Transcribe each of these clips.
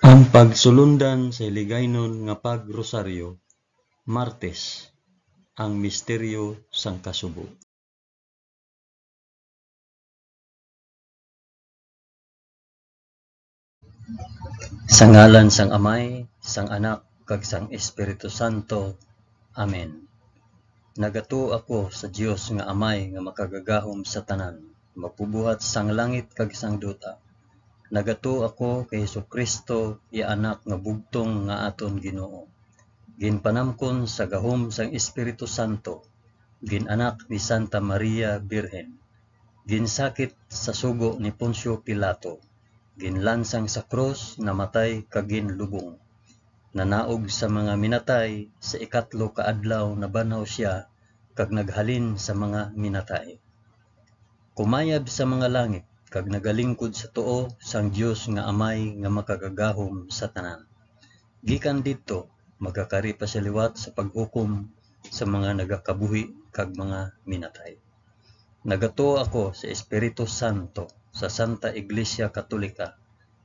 Ang pagsulundan sa hiligaynon nga pagrosaryo, Martes, ang misteryo sang kasubo. Sa ngalan sang Amay, sang Anak, kag sang Espiritu Santo. Amen. Nagato ako sa Dios nga Amay nga makagagahom sa tanan, mapubuhat sang langit kag sang duta. Nagato ako kay Hesukristo, iya anak nga bugtong nga aton Ginoo. Ginpanamkon sa gahom sang Espiritu Santo, ginanak ni Santa Maria Birhen, ginsakit sa sugo ni Poncio Pilato, ginlansang sa krus, namatay kag ginlubong. Nanaog sa mga minatay, sa ikatlo ka adlaw nabanhaw siya kag naghalin sa mga minatay. Kumayab sa mga langit kag nagalingkod sa tuo sang Dios nga Amay nga makagagahom sa tanan. Gikan didto magakari pa sa liwat sa paghukom sa mga nagakabuhi kag mga minatay. Nagato ako sa Espiritu Santo, sa Santa Iglesia Katolika,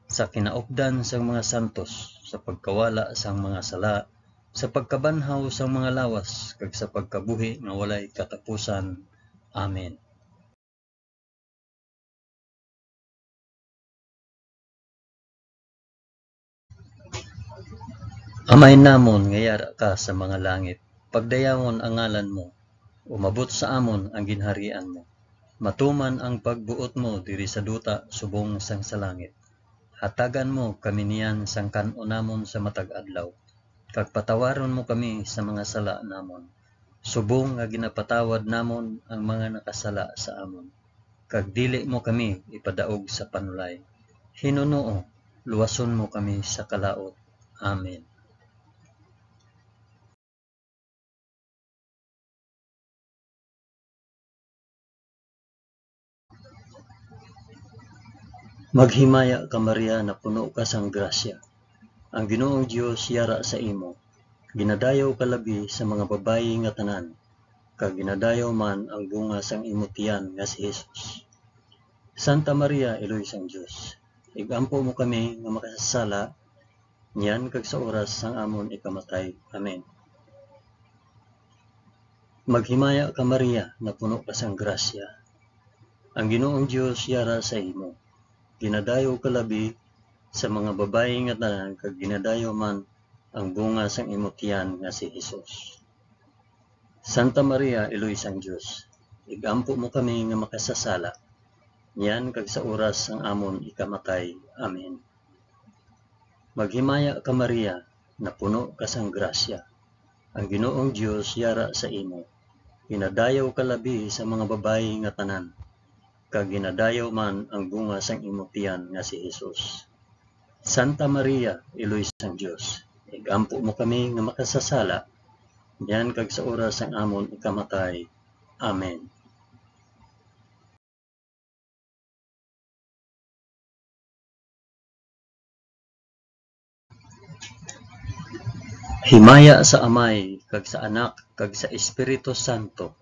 sa kinaupdan sang mga santos, sa pagkawala sang mga sala, sa pagkabanhaw sang mga lawas, kag sa pagkabuhi nga walay katapusan. Amen. Amay namon nga yara ka sa mga langit, pagdayawon ang ngalan mo, umabot sa amon ang ginharian mo. Matuman ang pagbuot mo diri sa duta subong sang sa langit. Hatagan mo kami niyan sang kan-o namon sa matag adlaw. Kag patawaron mo kami sa mga sala namon. Subong nga ginapatawad namon ang mga nakasala sa amon. Kag dili mo kami ipadaog sa panulay. Hinunoo, luwason mo kami sa kalaot. Amen. Maghimaya ka Maria na puno ka sang grasya. Ang Ginoong Dios yara sa imo. Ginadayaw ka labi sa mga babayi nga tanan, kag ginadayaw man ang bunga sang imong tiyan nga si Jesus. Santa Maria, Eloy sang Dios, igampo mo kami nga makasasala, niyan kag sa oras sang amon ikamatay. Amen. Maghimaya ka Maria na puno ka sang grasya. Ang Ginoong Dios yara sa imo. Ginadayaw ka labi sa mga babayi nga tanan, kag ginadayaw man ang bunga sang imong tiyan nga si Jesus. Santa Maria, Eloy sang Dios, igampo mo kami nga makasasala, niyan kag sa oras sang amon ikamatay. Amen. Maghimaya ka Maria na puno ka sang grasya. Ang Ginoong Dios yara sa imo. Ginadayaw ka labi sa mga babayi nga tanan, kag ginadayaw man ang bunga sang imong tiyan nga si Jesus. Santa Maria, Eloy sang Dios, igampo mo kami nga makasasala, niyan kag sa oras sang amon ikamatay. Amen. Himaya sa Amay, kag sa Anak, kag sa Espiritu Santo,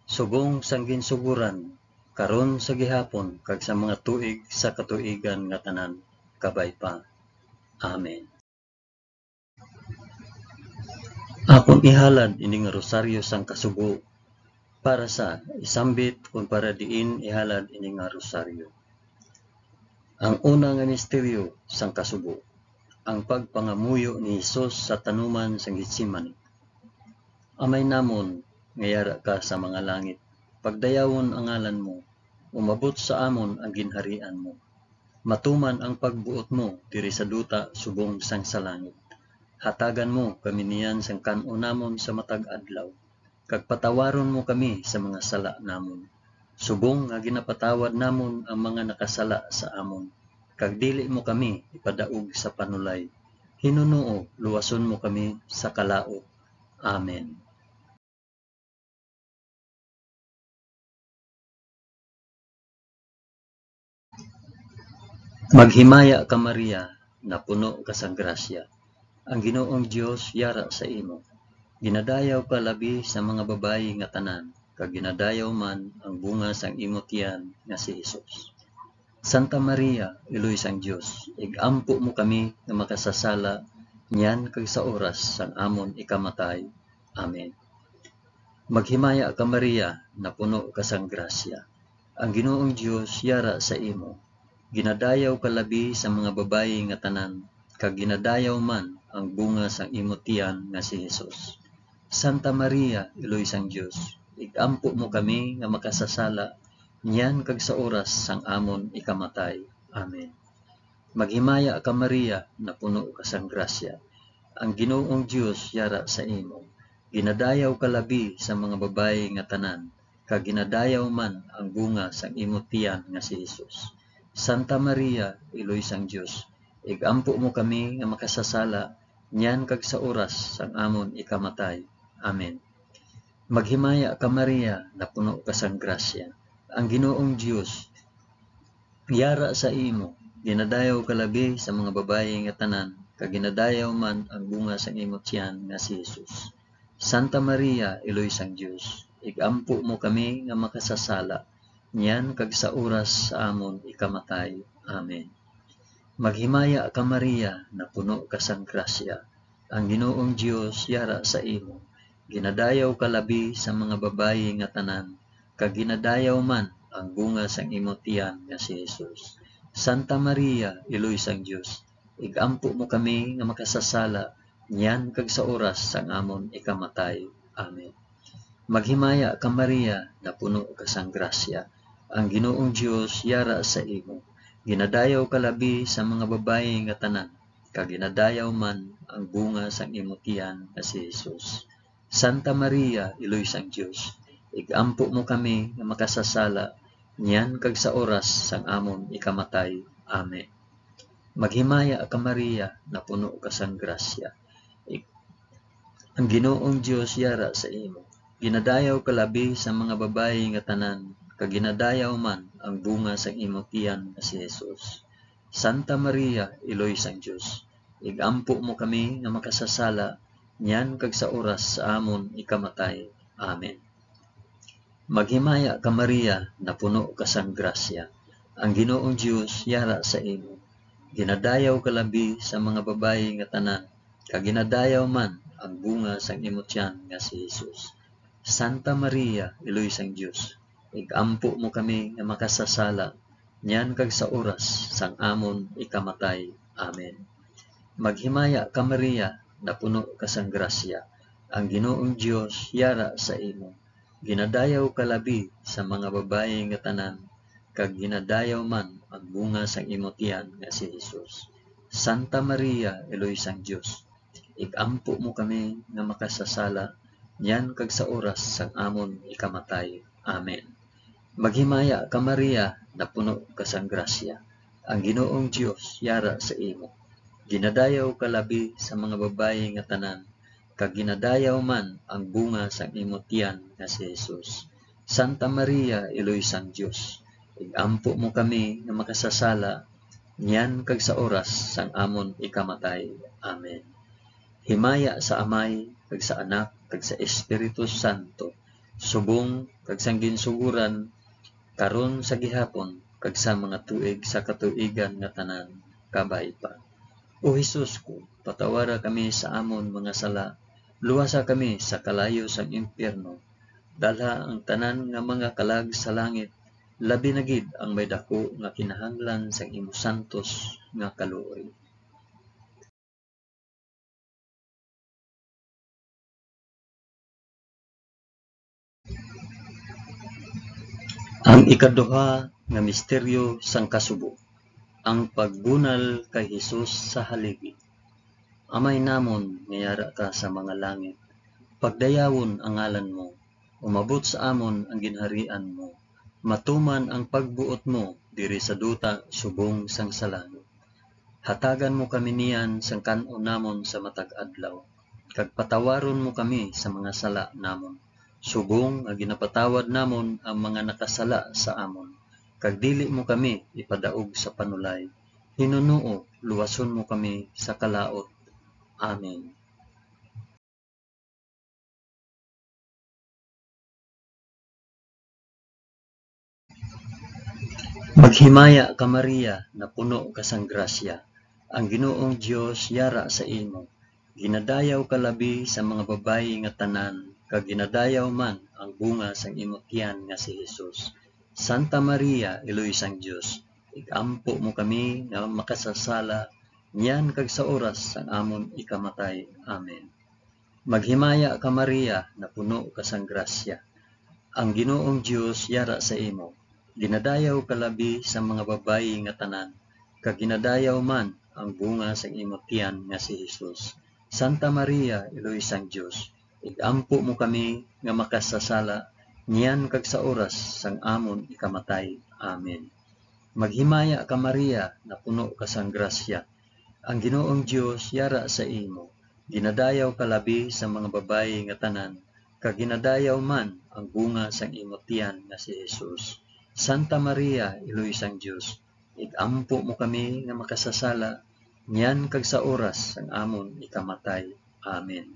subong sang ginsuguran, karon sa gihapon, kag sa mga tuig sa katuigan nga tanan, kabay pa. Amen. Akong ihalad ini nga rosaryo sang kasugo, para sa isambit kung para diin ihalad ini nga rosaryo. Ang una nga misteryo sang kasugo, ang pagpangamuyo ni Hesus sa tanuman sang Getsemani. Amay namon nga yara ka sa mga langit, pagdayawon ang ngalan mo, umabot sa amon ang ginharian mo. Matuman ang pagbuot mo diri sa duta subong sang sa langit. Hatagan mo kami niyan sang kan-o namon sa matag adlaw, kag patawaron mo kami sa mga sala namon. Subong nga ginapatawad namon ang mga nakasala sa amon, kag dili mo kami ipadaog sa panulay. Hinunoo, luwason mo kami sa kalaot. Amen. Maghimaya ka Maria na puno ka sang grasya. Ang Ginoong Dios yara sa imo. Ginadayaw ka labi sa mga babayi nga tanan, kag ginadayaw man ang bunga sang imong tiyan nga si Jesus. Santa Maria, Iloy sang Dios, igampo mo kami nga makasasala, niyan kag sa oras sang amon ikamatay. Amen. Maghimaya ka Maria, na puno ka sang grasya. Ang Ginoong Dios yara sa imo. Ginadayaw ka labi sa mga babayi nga tanan, kag ginadayaw man ang bunga sang imo tiyan nga si Hesus. Santa Maria, Iloy sang Dios, igampo mo kami nga makasasala, niyan kag sa oras sang amon ikamatay. Amen. Maghimaya ka Maria, na puno ka sang grasya. Ang Ginoong Dios yara sa imo. Ginadayaw ka labi sa mga babayi nga tanan, kag ginadayaw man ang bunga sang imo tiyan nga si Hesus. Santa Maria, Iloy sang Dios, igampo mo kami nga makasasala, niyan kag sa oras sang amon ikamatay. Amen. Maghimaya ka Maria, na puno ka sang grasya. Ang Ginoong Dios yara sa imo. Ginadayaw ka labi sa mga babayi nga tanan, kag ginadayaw man ang bunga sang imo tiyan nga si Hesus. Santa Maria, Iloy sang Dios, igampo mo kami nga makasasala, niyan kag sa oras sa amon ikamatay. Amen. Maghimaya ka Maria, na puno ka sang grasya. Ang Ginoong Dios yara sa imo. Ginadayaw ka labi sa mga babayi nga tanan, kag ginadayaw man ang bunga sang imo tiyan nga si Hesus. Santa Maria, Iloy sang Dios, igampo mo kami nga makasasala, niyan kag sa oras sang amon ikamatay. Amen. Maghimaya ka Maria, na puno ka sang grasya. Ang Ginoong Dios yara sa imo. Ginadayaw ka labi sa mga babayi nga tanan, kag ginadayaw man ang bunga sang imo tiyan nga si Hesus. Santa Maria, Iloy sang Dios, igampo mo kami nga makasasala, niyan kag sa oras sang amon ikamatay. Amen. Maghimaya ka Maria, na puno ka sang grasya. Ang Ginoong Dios yara sa imo. Ginadayaw ka labi sa mga babayi nga tanan, kag ginadayaw man ang bunga sang imo tiyan nga si Hesus. Santa Maria, Iloy sang Dios, igampo mo kami nga makasasala, niyan kag sa oras sa amon ikamatay. Amen. Maghimaya ka Maria, na puno ka sang grasya. Ang Ginoong Dios yara sa imo. Ginadayaw ka labi sa mga babayi nga tanan, kag ginadayaw man ang bunga sang imo tiyan nga si Hesus. Santa Maria, Iloy sang Dios, igampo mo kami nga makasasala, niyan kag sa oras sang amon ikamatay. Amen. Maghimaya ka Maria, na puno ka sang grasya. Ang Ginoong Dios yara sa imo. Ginadayaw ka labi sa mga babayi nga tanan, kag ginadayaw man ang bunga sang imo tiyan nga si Hesus. Santa Maria, Iloy sang Dios, igampo mo kami nga makasasala, niyan kag sa oras sang amon ikamatay. Amen. Maghimaya ka Maria, na puno ka sang grasya. Ang Ginoong Dios yara sa imo. Ginadayaw ka labi sa mga babayi nga tanan, kag ginadayaw man ang bunga sang imo tiyan nga si Hesus. Santa Maria, Iloy sang Dios, igampo mo kami nga makasasala, niyan kag sa oras sang amon ikamatay. Amen. Himaya sa Amay, kag sa Anak, kag sa Espiritu Santo, subong kag sang ginsuguran, karon sa gihapon, kag sa mga tuig sa katuigan nga tanan, kabay pa. O Hesus ko, patawara kami sa amon mga sala, luwasa kami sa kalayo sang impyerno, dalha ang tanan nga mga kalag sa langit, labi na gid ang may dako nga kinahanglan sang imo santos nga kaluoy. Ang ikaduha nga misteryo sang kasubo, ang pagbunal kay Hesus sa haligi. Amay namon nga yara ka sa mga langit, pagdayawon ang ngalan mo, umabot sa amon ang ginharian mo, matuman ang pagbuot mo diri sa duta subong sang sa langit. Hatagan mo kami niyan sang kan-on namon sa matag adlaw, kag patawaron mo kami sa mga sala namon, subong nga ginapatawad namon ang mga nakasala sa amon, kag dili mo kami ipadaog sa panulay. Hinunoo, luwason mo kami sa kalaot. Amen. Maghimaya ka Maria na puno ka sang grasya, ang Ginoong Dios yara sa imo. Ginadayaw ka labi sa mga babayi nga tanan, kag ginadayaw man ang bunga sang imong tiyan nga si Hesus. Santa Maria, Iloy sang Dios, igampo mo kami nga makasasala, niyan kag sa oras sang amon ikamatay. Amen. Maghimaya ka Maria na puno ka sang grasya, ang Ginoong Dios yara sa imo. Ginadayaw ka labi sa mga babayi nga tanan, kag ginadayaw man ang bunga sang imong tiyan nga si Hesus. Santa Maria, Iloy sang Dios, igampo mo kami nga makasasala, niyan kag sa oras sang amon ikamatay. Amen. Maghimaya ka Maria na puno ka sang grasya, ang Ginoong Dios yara sa imo. Ginadayaw ka labi sa mga babayi nga tanan, kag ginadayaw man ang bunga sang imong tiyan nga si Hesus. Santa Maria, Iloy sang Dios, igampo mo kami nga makasasala, niyan kag sa oras sang amon ikamatay. Amen.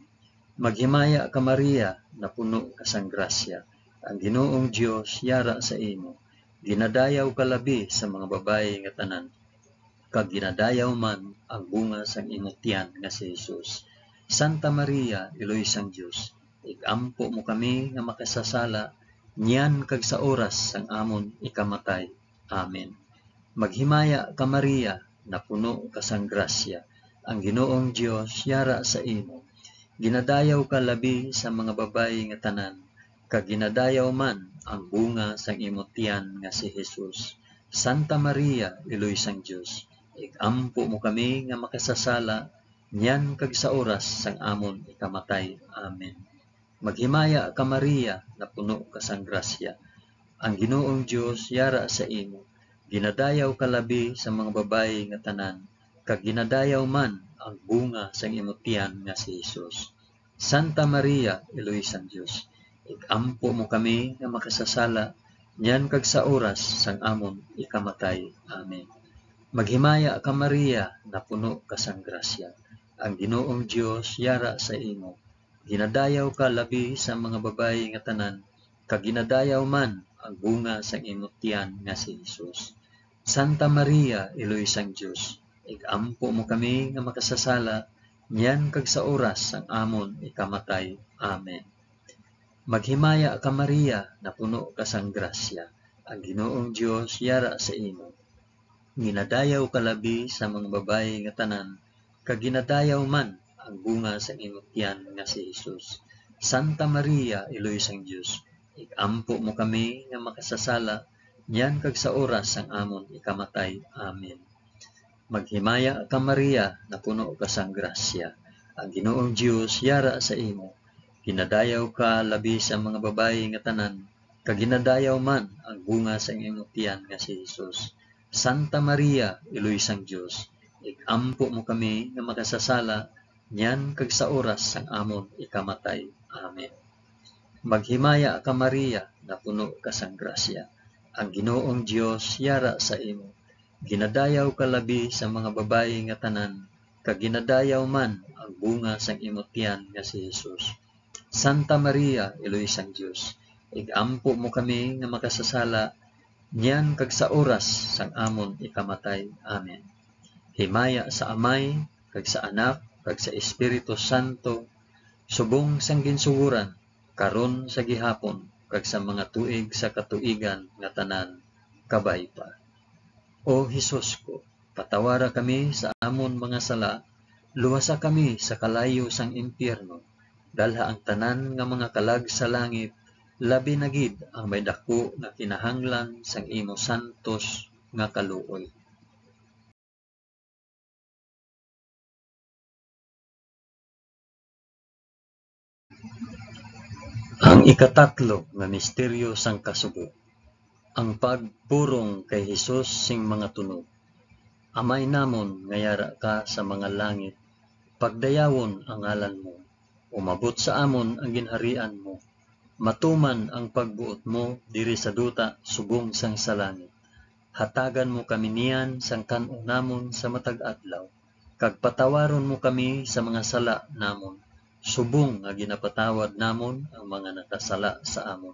Maghimaya ka Maria na puno ka sang grasya, ang Ginoong Dios yara sa imo. Ginadayaw ka labi sa mga babayi nga tanan, kag ginadayaw man ang bunga sang imong tiyan nga si Hesus. Santa Maria, Iloy sang Dios, igampo mo kami nga makasasala, niyan kag sa oras sang amon ikamatay. Amen. Maghimaya ka Maria na puno ka sang grasya, ang Ginoong Dios yara sa imo. Ginadayaw ka labi sa mga babayi nga tanan, kag ginadayaw man ang bunga sang imong tiyan nga si Hesus. Santa Maria, Iloy sang Dios, igampo mo kami nga makasasala, niyan kag sa oras sang amon ikamatay. Amen. Maghimaya ka Maria na puno ka sang grasya, ang Ginoong Dios yara sa imo. Ginadayaw ka labi sa mga babayi nga tanan, kag ginadayaw man ang bunga sang imong tiyan nga si Hesus. Santa Maria, Iloy sang Dios, igampo mo kami nga makasasala, niyan kag sa oras sang amon ikamatay. Amen. Maghimaya ka Maria na puno ka sang grasya, ang Ginoong Dios yara sa imo. Ginadayaw ka labi sa mga babayi nga tanan, kag ginadayaw man ang bunga sang imong tiyan nga si Hesus. Santa Maria, Iloy sang Dios, igampo mo kami nga makasasala, niyan kag sa oras sang amon ikamatay. Amen. Maghimaya ka Maria na puno ka sang grasya, ang Ginoong Dios yara sa imo. Ginadayaw ka labi sa mga babayi nga tanan, kag ginadayaw man ang bunga sang imong tiyan nga si Hesus. Santa Maria, Iloy sang Dios, igampo mo kami nga makasasala, niyan kag sa oras sang amon ikamatay. Amen. Maghimaya ka Maria na puno ka sang grasya, ang Ginoong Dios yara sa imo. Ginadayaw ka labi sa mga babayi nga tanan, kag ginadayaw man ang bunga sang imong tiyan nga si Hesus. Santa Maria, Iloy sang Dios, igampo mo kami nga makasasala, niyan kag sa oras sang amon ikamatay. Amen. Maghimaya ka Maria na puno ka sang grasya, ang Ginoong Dios yara sa imo. Ginadayaw ka labi sa mga babayi nga tanan, kag ginadayaw man ang bunga sang imong tiyan nga si Hesus. Santa Maria, Iloy sang Dios, igampo mo kami nga makasasala, niyan kag sa oras sang amon ikamatay. Amen. Himaya sa Amay, kag sa Anak, kag sa Espiritu Santo, subong sang ginsuguran, karon sa gihapon, kag sa mga tuig sa katuigan nga tanan, kabay pa. O Hesus ko, patawara kami sa amon mga sala, luwasa kami sa kalayo sang impyerno, dalha ang tanan nga mga kalag sa langit, labi na gid ang may dako nga kinahanglan sang imo santos nga kaluoy. Ang ikatatlo nga misteryo sang kasugo, ang pagpurong kay Hesus sing mga tunog. Amay namon nga yara ka sa mga langit, pagdayawon ang ngalan mo, umabot sa amon ang ginharian mo, matuman ang pagbuot mo diri sa duta subong sang sa langit. Hatagan mo kami niyan sang kan-o namon sa matag adlaw, kag patawaron mo kami sa mga sala namon, subong nga ginapatawad namon ang mga nakasala sa amon.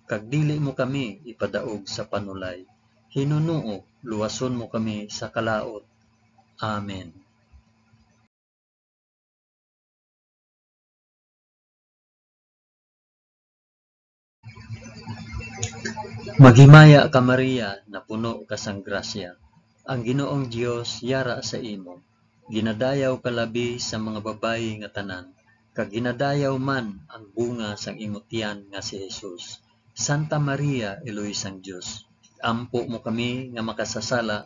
Kag dili mo kami ipadaog sa panulay, Hinunoo, luwason mo kami sa kalaot. Amen. Maghimaya ka Maria, na puno ka sang grasya. Ang Ginoong Dios yara sa imo. Ginadayaw ka labi sa mga babayi nga tanan, kag ginadayaw man ang bunga sang imong tiyan nga si Jesus. Santa Maria, Eloy sang Dios, ampo mo kami nga makasasala,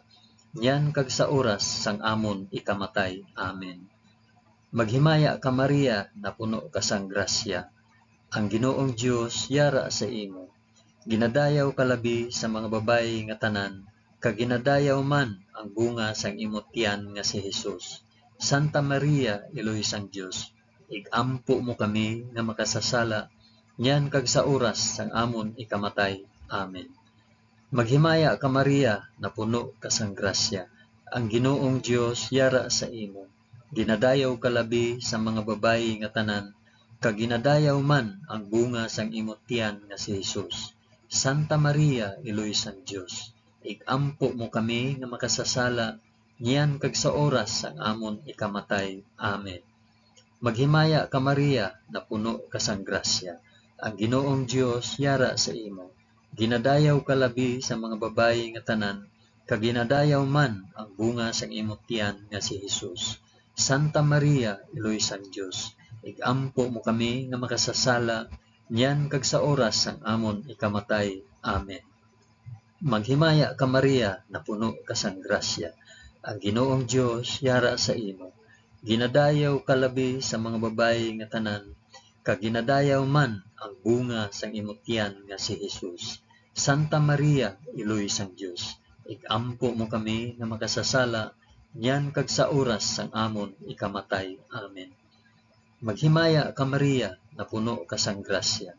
yan kag sa oras sang amon ikamatay. Amen. Maghimaya ka Maria, na puno ka sang grasya. Ang Ginoong Dios yara sa imo. Ginadayaw ka labi sa mga babayi nga tanan, kag ginadayaw man ang bunga sang imong tiyan nga si Jesus. Santa Maria, Eloy sang Dios, igampo mo kami nga makasasala, nyan kag sa oras sang amon ikamatay. Amen. Maghimaya ka Maria, na puno ka sang grasya. Ang Ginoong Dios yara sa imo. Ginadayaw ka labi sa mga babayi nga tanan, kag ginadayaw man ang bunga sang imong tiyan nga si Jesus. Santa Maria, Eloy sang Dios, igampo mo kami nga makasasala, niyan kag sa oras sang amon ikamatay. Amen. Maghimaya ka Maria, na puno ka sang grasya. Ang Ginoong Dios yara sa imo. Ginadayaw ka labi sa mga babayi nga tanan, kag ginadayaw man ang bunga sang imong tiyan nga si Jesus. Santa Maria, Eloy sang Dios, igampo mo kami nga makasasala, niyan kag sa oras sang amon ikamatay. Amen. Maghimaya ka Maria, na puno ka sang grasya. Ang Ginoong Dios yara sa imo. Ginadayaw ka labi sa mga babayi nga tanan, kag ginadayaw man ang bunga sang imong tiyan nga si Jesus. Santa Maria, Eloy sang Dios, igampo mo kami nga makasasala, niyan kag sa oras sang amon ikamatay. Amen. Maghimaya ka Maria, na puno ka sang grasya.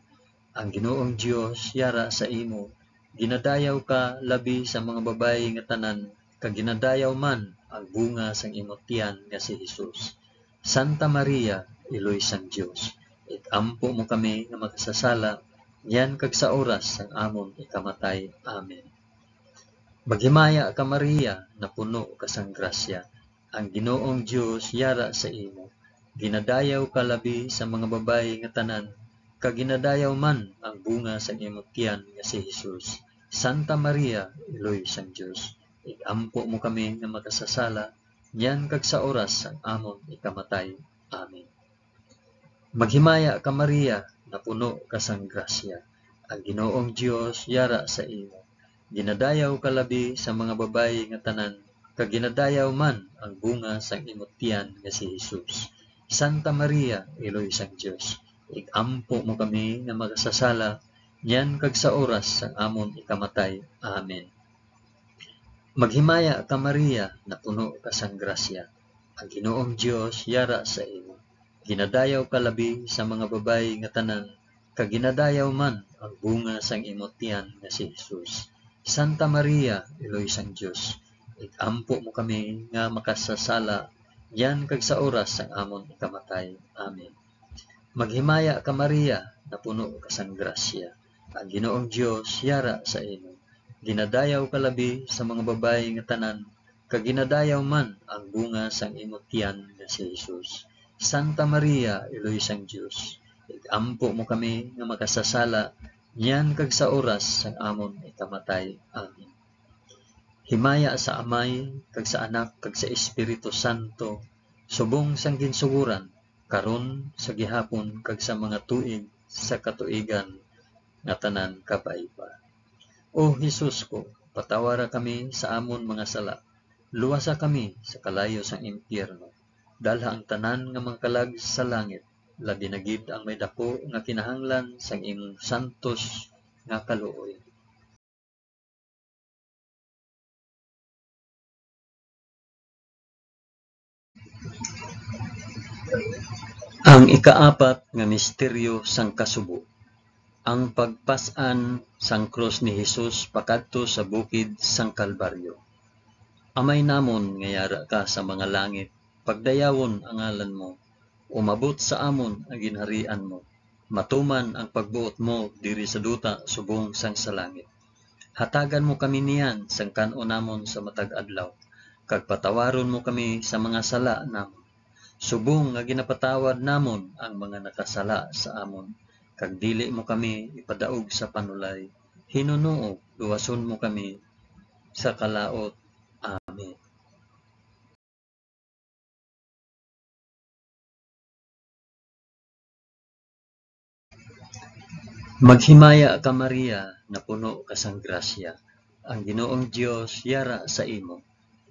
Ang Ginoong Dios yara sa imo. Ginadayaw ka labi sa mga babayi nga tanan, kag ginadayaw man ang bunga sang imong tiyan nga si Jesus. Santa Maria, Eloy sang Dios, igampo mo kami nga makasasala, yan kag sa oras sang amon ikamatay. Amen. Maghimaya ka Maria, na puno ka sang grasya. Ang Ginoong Dios yara sa imo. Ginadayaw ka labi sa mga babayi nga tanan, kag ginadayaw man ang bunga sang imong tiyan nga si Jesus. Santa Maria, Eloy sang Dios, igampo mo kami nga makasasala, yan kag sa oras sang amon ikamatay. Amen. Maghimaya ka Maria, na puno ka sang grasya. Ang Ginoong Dios yara sa imo. Ginadayaw ka labi sa mga babayi nga tanan, kag ginadayaw man ang bunga sang imong tiyan nga si Jesus. Santa Maria, Eloy sang Dios, igampo mo kami nga makasasala, yan kag sa oras sang amon ikamatay. Amen. Maghimaya ka Maria, na puno ka sang grasya. Ang Ginoong Dios yara sa imo. Ginadayaw ka labi sa mga babayi nga tanan, kag ginadayaw man ang bunga sang imong tiyan nga si Jesus. Santa Maria, Eloy sang Dios, igampo mo kami nga makasasala, yan kag sa oras sang amon ikamatay. Amen. Maghimaya ka Maria, na puno ka sang grasya. Ang Ginoong Dios yara sa imo. Ginadayaw ka labi sa mga babayi nga tanan, kag ginadayaw man ang bunga sang imong tiyan nga si Jesus. Santa Maria, Eloy sang Dios, igampo mo kami nga makasasala, niyan kag sa oras sang amon ikamatay. Amen. Himaya sa Amay, kag sa Anak, kag sa Espiritu Santo, subong sang ginsuguran, karon sa gihapon kag sa mga tuig sa katuigan nga tanan kabayba. O Hesus ko, patawara kami sa amon mga sala, luwasa kami sa kalayo sang impyerno, dalha ang tanan nga mga kalag sa langit, labi na gid ang may dako nga kinahanglan sang imong santos nga kaluoy. Ang ikaapat nga misteryo sang kasubo, ang pagpas-an sang krus ni Hesus pakadto sa bukid sang Kalbaryo. Amay namon nga yara ka sa mga langit, pagdayawon ang ngalan mo, umabot sa amon ang ginharian mo, matuman ang pagbuot mo diri sa duta subong sang sa langit. Hatagan mo kami niyan sang kan-o namon sa matag adlaw, kag patawaron mo kami sa mga sala namon. Subong nga ginapatawad namon ang mga nakasala sa amon, kag dili mo kami ipadaog sa panulay. Hinunuo, luwason mo kami sa kalaot. Amen. Maghimaya ka Maria, na puno ka sang grasya. Ang Ginoong Dios yara sa imo.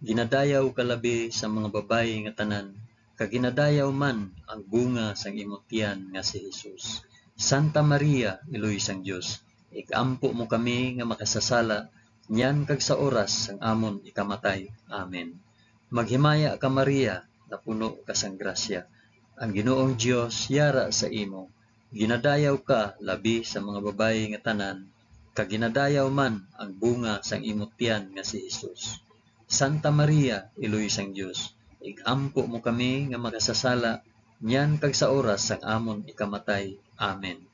Ginadayaw ka labi sa mga babayi nga tanan, kag ginadayaw man ang bunga sang imong tiyan nga si Jesus. Santa Maria, Iloy sang Dios, ikampo mo kami nga makasasala, niyan kag sa oras sang amon ikamatay. Amen. Maghimaya ka Maria, na puno ka sang grasya. Ang Ginoong Dios yara sa imo. Ginadayaw ka labi sa mga babayi nga tanan, kag ginadayaw man ang bunga sang imong tiyan nga si Jesus. Santa Maria, Iloy sang Dios, igampo mo kami nga makasasala, niyan kag sa oras sang amon ikamatay. Amen.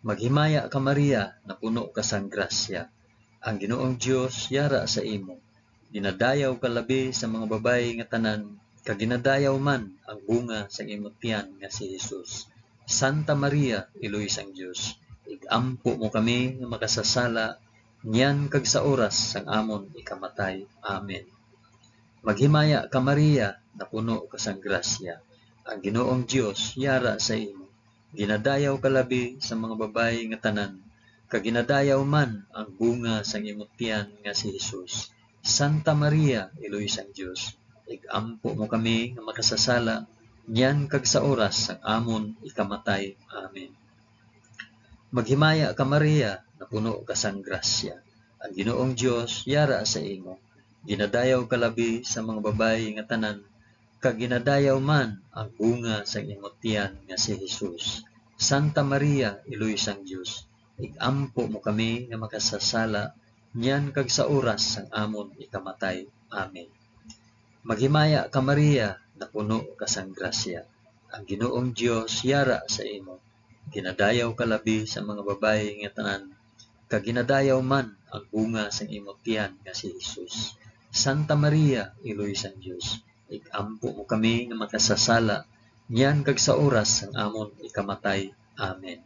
Maghimaya ka Maria, na puno ka sang grasya. Ang Ginoong Dios yara sa imo. Ginadayaw ka labi sa mga babayi nga tanan, kag ginadayaw man ang bunga sang imong tiyan nga si Jesus. Santa Maria, Iloy sang Dios, igampo mo kami nga makasasala, niyan kag sa oras sang amon ikamatay. Amen. Maghimaya ka Maria, na puno ka sang grasya. Ang Ginoong Dios yara sa imo. Ginadayaw ka labi sa mga babayi nga tanan, kag ginadayaw man ang bunga sang imong tiyan nga si Jesus. Santa Maria, Iloy sang Dios, igampo mo kami nga makasasala, niyan kag sa oras sang amon ikamatay. Amen. Maghimaya ka Maria, na puno ka sang grasya. Ang Ginoong Dios yara sa imo. Ginadayaw ka labi sa mga babayi nga tanan, kag ginadayaw man ang bunga sang imong tiyan nga si Jesus. Santa Maria, Iloy sang Dios, igampo mo kami nga makasasala, niyan kag sa oras sang amon ikamatay. Amen. Maghimaya ka Maria, na puno ka sang grasya. Ang Ginoong Dios yara sa imo. Ginadayaw ka labi sa mga babayi nga tanan, kag ginadayaw man ang bunga sang imong tiyan nga si Jesus. Santa Maria, Iloy sang Dios, igampo mo kami nga makasasala, niyan kag sa oras sang amon ikamatay. Amen.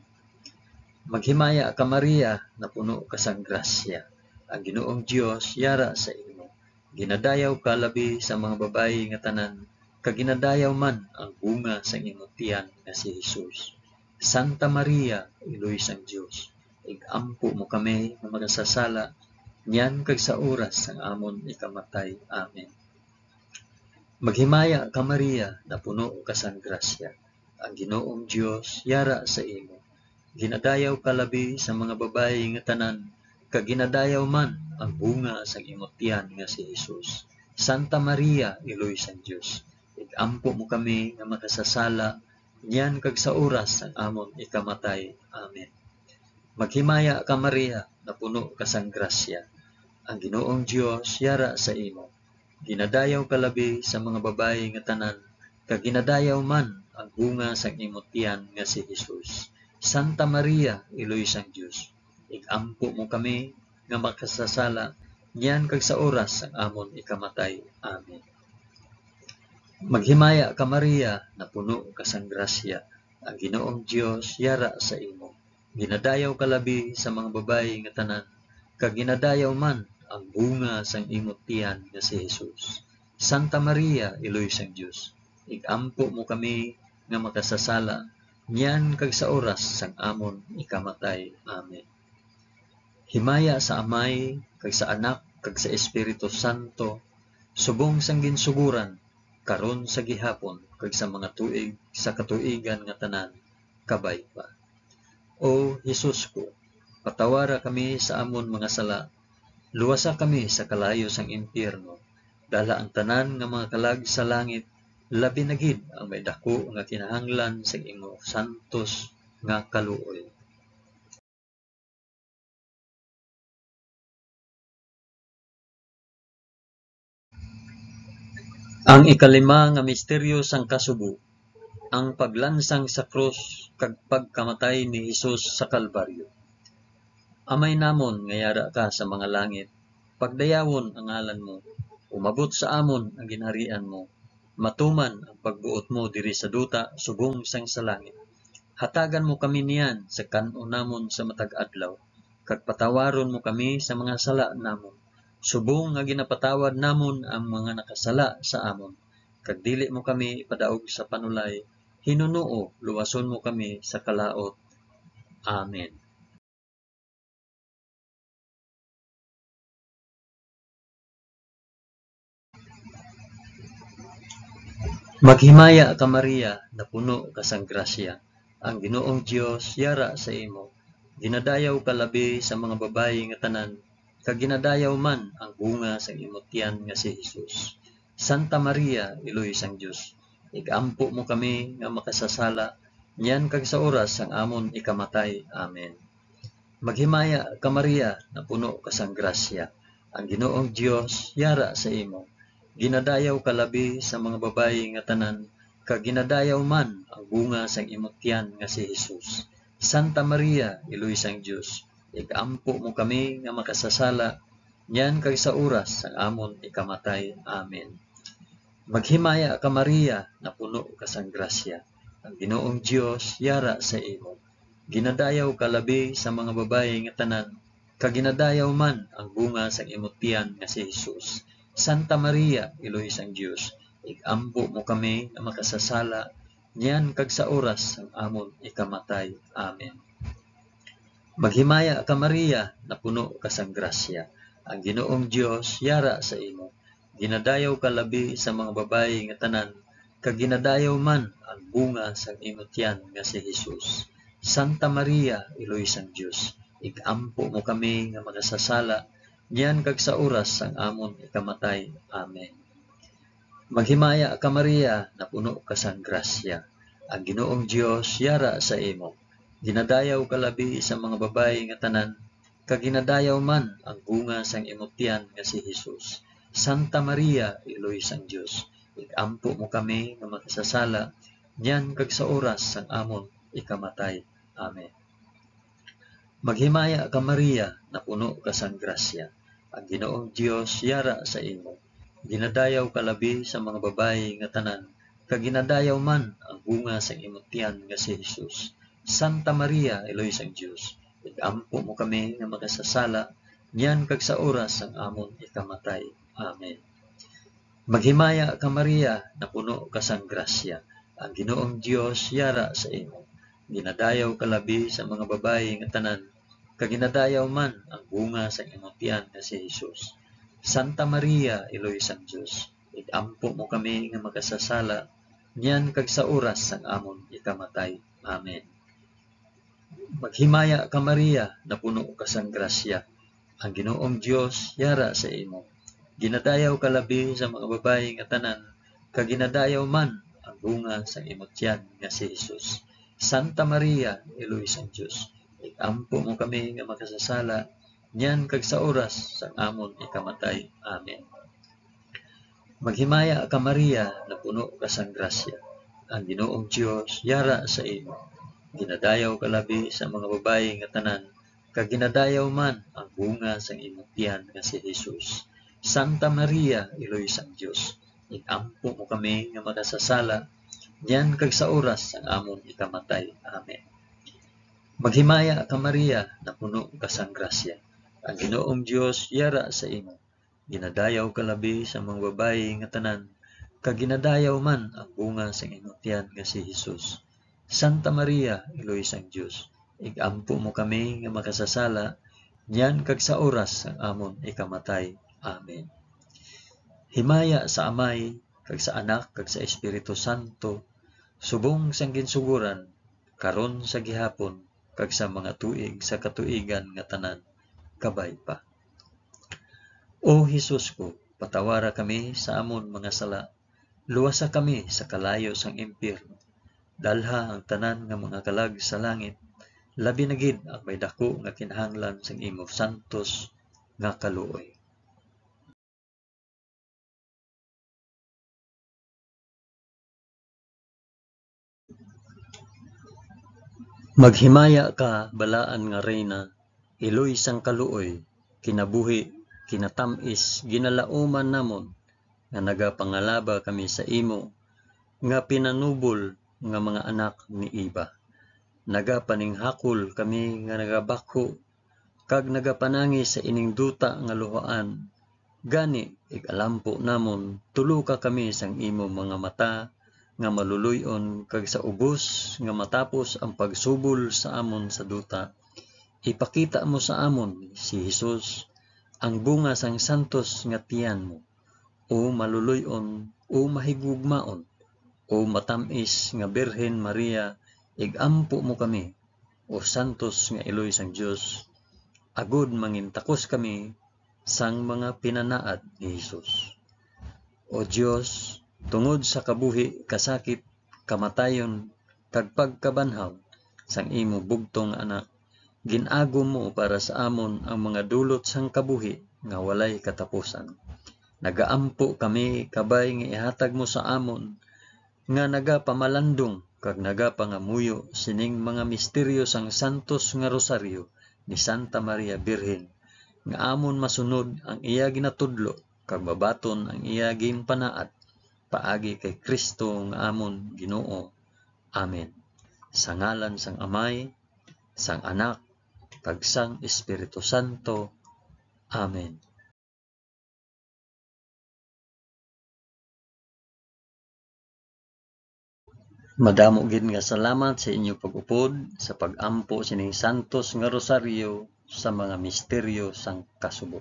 Maghimaya ka Maria, na puno ka sang grasya. Ang Ginoong Dios yara sa imo. Ginadayaw ka labi sa mga babayi nga tanan, kag ginadayaw man ang bunga sang imong tiyan nga si Jesus. Santa Maria, Iloy sang Dios, igampo mo kami nga makasasala, niyan kag sa oras sang amon ikamatay. Amen. Maghimaya ka Maria, na puno ka sang grasya. Ang Ginoong Dios yara sa imo. Ginadayaw ka labi sa mga babayi nga tanan, kag ginadayaw man ang bunga sang imong tiyan nga si Jesus. Santa Maria, Iloy sang Dios, igampo mo kami nga makasasala, niyan kag sa oras sang amon ikamatay. Amen. Maghimaya ka Maria, na puno ka sang grasya. Ang Ginoong Dios yara sa imo. Ginadayaw ka labi sa mga babayi nga tanan, kag ginadayaw man ang bunga sang imong tiyan nga si Jesus. Santa Maria, Iloy sang Dios, igampo mo kami nga makasasala, niyan kag sa oras sang amon ikamatay. Amen. Maghimaya ka Maria, na puno ka sang grasya. Ang Ginoong Dios yara sa imo. Ginadayaw ka labi sa mga babayi nga tanan, kag ginadayaw man ang bunga sang imong tiyan nga si Jesus. Santa Maria, Iloy sang Dios, igampo mo kami nga makasasala, niyan kag sa oras sang amon ikamatay. Amen. Himaya sa Amay, kag sa Anak, kag sa Espiritu Santo, subong sang ginsuguran, karon sa gihapon, kag sa mga tuig sa katuigan nga tanan, kabay pa. O Jesus ko, patawara kami sa amon mga sala, luwasa kami sa kalayo sang impyerno, dala ang tanan nga mga kalag sa langit, labi na gid ang may dako nga kinahanglan sa imong santos nga kaluoy. Ang ikalima nga misteryo sang kasubo, ang paglansang sa krus kag pagkamatay ni Jesus sa Kalbaryo. Amay namon nga yara ka sa mga langit, pagdayawon ang ngalan mo, umabot sa amon ang ginharian mo, matuman ang pagbuot mo diri sa duta subong sang sa langit. Hatagan mo kami niyan sa kan-o namon sa matag adlaw, kag patawaron mo kami sa mga sala namon, subong nga ginapatawad namon ang mga nakasala sa amon, kag dili mo kami ipadaog sa panulay, hinunoo luwason mo kami sa kalaot. Amen. Maghimaya ka Maria, na puno ka sang grasya. Ang Ginoong Dios yara sa imo. Ginadayaw ka labi sa mga babayi nga tanan, kag ginadayaw man ang bunga sang imong tiyan nga si Hesus. Santa Maria, Iloy sang Dios, igampo mo kami nga makasasala, niyan kag sa oras sang amon ikamatay. Amen. Maghimaya ka Maria, na puno ka sang grasya. Ang Ginoong Dios yara sa imo. Ginadayaw ka labi sa mga babayi nga tanan, kag ginadayaw man ang bunga sang imong tiyan nga si Hesus. Santa Maria, Iloy sang Dios, igampo mo kami nga makasasala, niyan kag sa oras sang amon ikamatay. Amen. Maghimaya ka Maria, na puno ka sang grasya. Ang Ginoong Dios yara sa imo. Ginadayaw ka labi sa mga babayi nga tanan, kag ginadayaw man ang bunga sang imong tiyan nga si Hesus. Santa Maria, Iloy sang Dios, igampo mo kami nga makasasala, niyan kag sa oras sang amon ikamatay. Amen. Maghimaya ka Maria, na puno ka sang grasya. Ang Ginoong Dios yara sa imo. Ginadayaw ka labi sa mga babayi nga tanan, kag ginadayaw man ang bunga sang imong tiyan nga si Hesus. Santa Maria, Iloy sang Dios, igampo mo kami nga makasasala, niyan kag sa oras sang amon ikamatay. Amen. Maghimaya ka Maria, na puno ka sang grasya. Ang Ginoong Dios yara sa imo. Ginadayaw ka labi sa mga babayi nga tanan, kag ginadayaw man ang bunga sang imong tiyan nga si Hesus. Santa Maria, Iloy sang Dios, igampo mo kami nga makasasala, niyan kag sa oras sang amon ikamatay. Amen. Maghimaya ka Maria, na puno ka sang grasya. Ang Ginoong Dios yara sa imo. Ginadayaw ka labi sa mga babayi nga tanan, kag ginadayaw man ang bunga sang imong tiyan nga si Hesus. Santa Maria, Iloy sang Dios, igampo mo kami nga makasasala, niyan kag sa oras sang amon ikamatay. Amen. Maghimaya ka Maria, na puno ka sang grasya. Ang Ginoong Dios yara sa imo. Ginadayaw ka labi sa mga babayi nga tanan, kag ginadayaw man ang bunga sang imong tiyan nga si Hesus. Santa Maria, Iloy sang Dios, igampo mo kami nga makasasala, niyan kag sa oras sang amon ikamatay. Amen. Maghimaya ka Maria, na puno ka sang grasya. Ang Ginoong Dios yara sa imo. Ginadayaw ka labi sa mga babayi nga tanan, kag ginadayaw man ang bunga sang imong tiyan nga si Hesus. Santa Maria, Iloy sang Dios, igampo mo kami nga makasasala, niyan kag sa oras sang amon ikamatay. Amen. Maghimaya ka Maria, na puno ka sang grasya. Ang Ginoong Dios yara sa imo. Ginadayaw ka labi sa mga babayi nga tanan, kag ginadayaw man ang bunga sang imong tiyan nga si Hesus. Santa Maria, Iloy sang Dios, igampo mo kami nga makasasala, niyan kag sa oras sang amon ikamatay. Amen. Maghimaya ka Maria, na puno ka sang grasya. Ang Ginoong Dios yara sa imo. Ginadayaw ka labi sa mga babayi nga tanan, kag ginadayaw man ang bunga sang imong tiyan nga si Hesus. Santa Maria, Iloy sang Dios, igampo mo kami nga makasasala, niyan kag sa oras sang amon ikamatay. Amen. Himaya sa Amay, kag sa Anak, kag sa Espiritu Santo, subong sang ginsuguran, karon sa gihapon, kag sa mga tuig sa katuigan nga tanan, kabay pa. O Hesus ko, patawara kami sa amon mga sala, luwasa kami sa kalayo sang impyerno, dalha ang tanan nga mga kalag sa langit, labi na gid ang may dako nga kinahanglan sang imo santos nga kaluoy. Maghimaya ka balaan nga reyna, iloy sang kaluoy, kinabuhi, kinatamis, ginalauman namon, nga nagapangalaba kami sa imo, nga pinanubol nga mga anak ni Iba. Nagapaninghakol kami nga nagabakho, kag nagapanangi sa ining duta nga luhaan. Gani, igalampo namon, tulo ka kami sang imo mga mata, nga maluluyon, kag sa ubos, nga matapos ang pagsubol sa amon sa duta. Ipakita mo sa amon, si Jesus, ang bunga sang santos nga tiyan mo, o maluluyon, o mahigugmaon, o matamis nga Birhen Maria, igampo mo kami, o santos nga iloy sang Dios, agud mangintakos kami sang mga pinanaad ni Jesus. O Dios, tungod sa kabuhi, kasakit, kamatayon, kag pagkabanhaw sang imo bugtong anak, ginago mo para sa amon ang mga dulot sang kabuhi nga walay katapusan. Nagaampo kami kabay nga ihatag mo sa amon, nga nagapamalandong kag nagapangamuyo sining mga misteryo sang santos nga rosaryo ni Santa Maria Birhen, nga amon masunod ang iya ginatudlo kag babaton ang iya ginpanaad paagi kay Kristo nga amon Ginoo. Amen. Sa ngalan sang Amay, sang Anak, kag sang Espiritu Santo. Amen. Madamo gid nga salamat sa inyo pag-upod sa pag-ampo sining santos nga rosaryo sa mga misteryo sang kasubo.